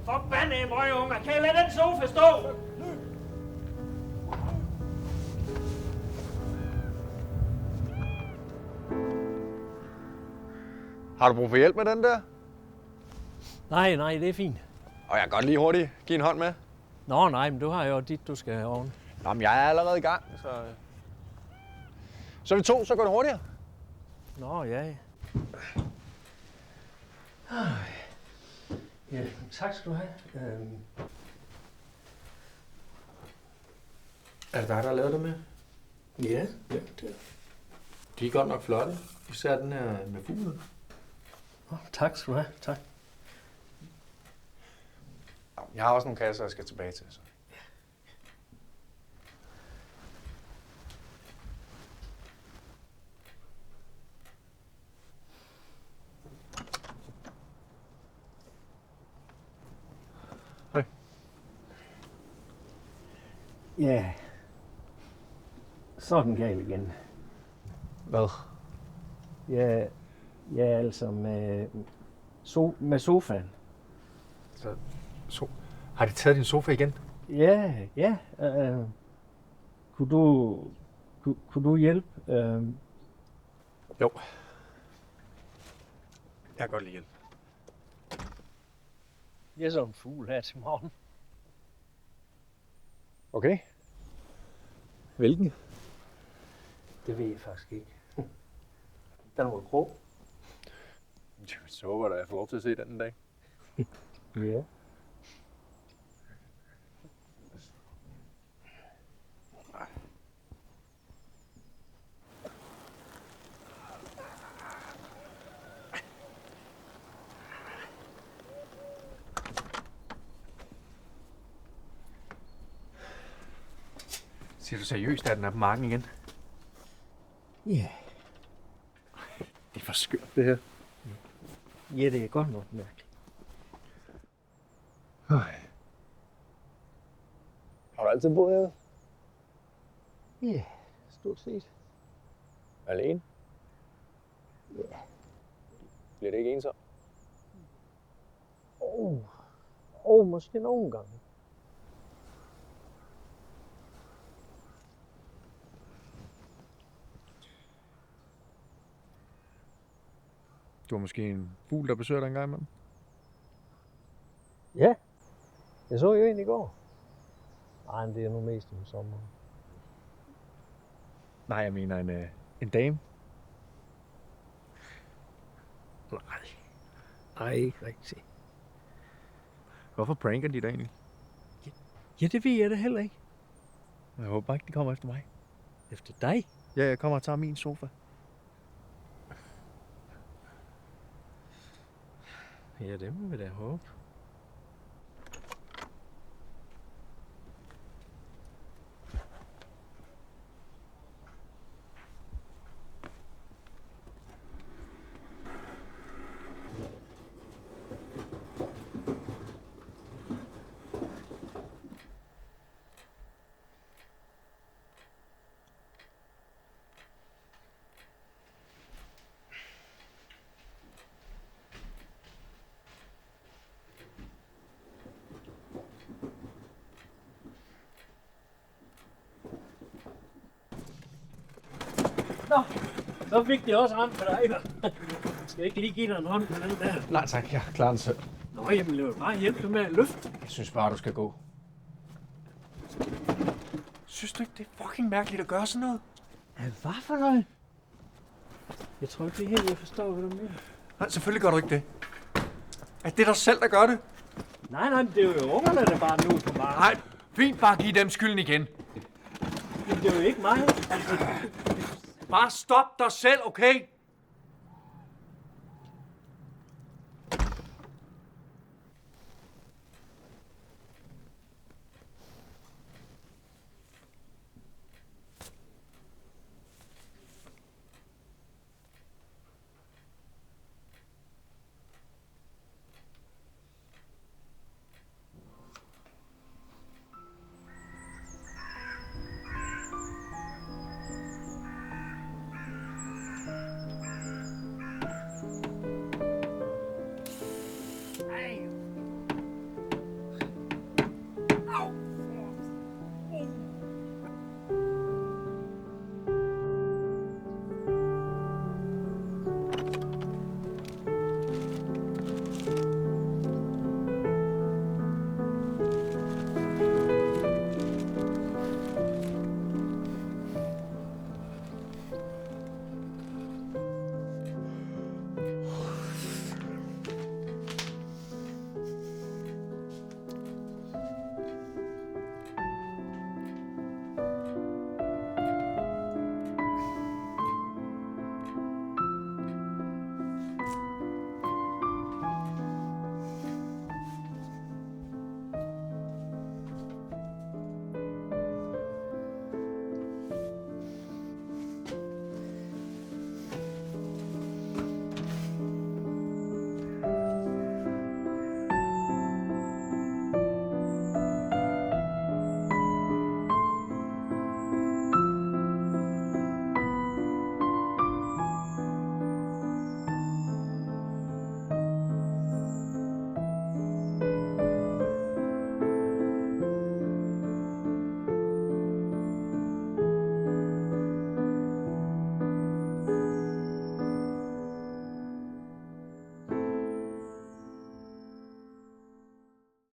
Forbandede møgunger, kan I lade den sofa stå? Har du brug for hjælp med den der? Nej, det er fint. Og jeg kan godt lige hurtigt give en hånd med. Nå, nej, men du har jo dit, du skal oven. Nå, men jeg er allerede i gang, så... Så er vi to, så går det hurtigere. Nå, ja. Ja, tak skal du have. Er det dig, der har lavet det med? Ja, det er. De er godt nok flotte. Især den her med fuglen. Tak skal du have, tak. Jeg har også nogle kasser, jeg skal tilbage til. Så. Hej. Ja, så er den gal igen. Hvad? Ja, altså med sofaen. Så har de taget din sofa igen? Ja. Kunne du hjælpe? Jo. Jeg kan godt lide hjælp. Jeg er så en fugl her til morgen. Okay. Hvilken? Det ved jeg faktisk ikke. Den var grå. Jeg så håber, at jeg får lov til at se den en dag. Ja. Siger du seriøst, at den er på marken igen? Ja. Det er for skørt, det her. Ja, det er godt nok mærkeligt. Har du altid boet herude? Ja, stort set. Alene? Ja. Bliver det ikke ensomt? Måske nogle gange. Du har måske en fugl, der besøger dig en gang imellem? Ja, jeg så jo en i går. Nej, men det er nu mest om sommeren. Nej, jeg mener en dame. Nej, ikke rigtigt. Hvorfor pranker de dig egentlig? Ja, det ved jeg da heller ikke. Jeg håber ikke, de kommer efter mig. Efter dig? Ja, jeg kommer og tager min sofa. Ja, det må vi da håbe. Nå, så fik de også ramt for dig, hva'? Skal jeg ikke lige give dig en hånd med den der? Nej tak, jeg klarer den selv. Nå, jamen, lad mig bare hjælpe dig med at løfte. Jeg synes bare, du skal gå. Synes du ikke, det er fucking mærkeligt at gøre sådan noget? Hvad for noget? Jeg tror ikke, det er helt, jeg forstår, hvad du mener. Nej, selvfølgelig gør du ikke det. Er det dig selv, der gør det? Nej, men det er jo ungerne, der bare nu på marken. Nej, fint, bare giv dem skylden igen. Men det er jo ikke mig. Altså, Bare stop dig selv, okay?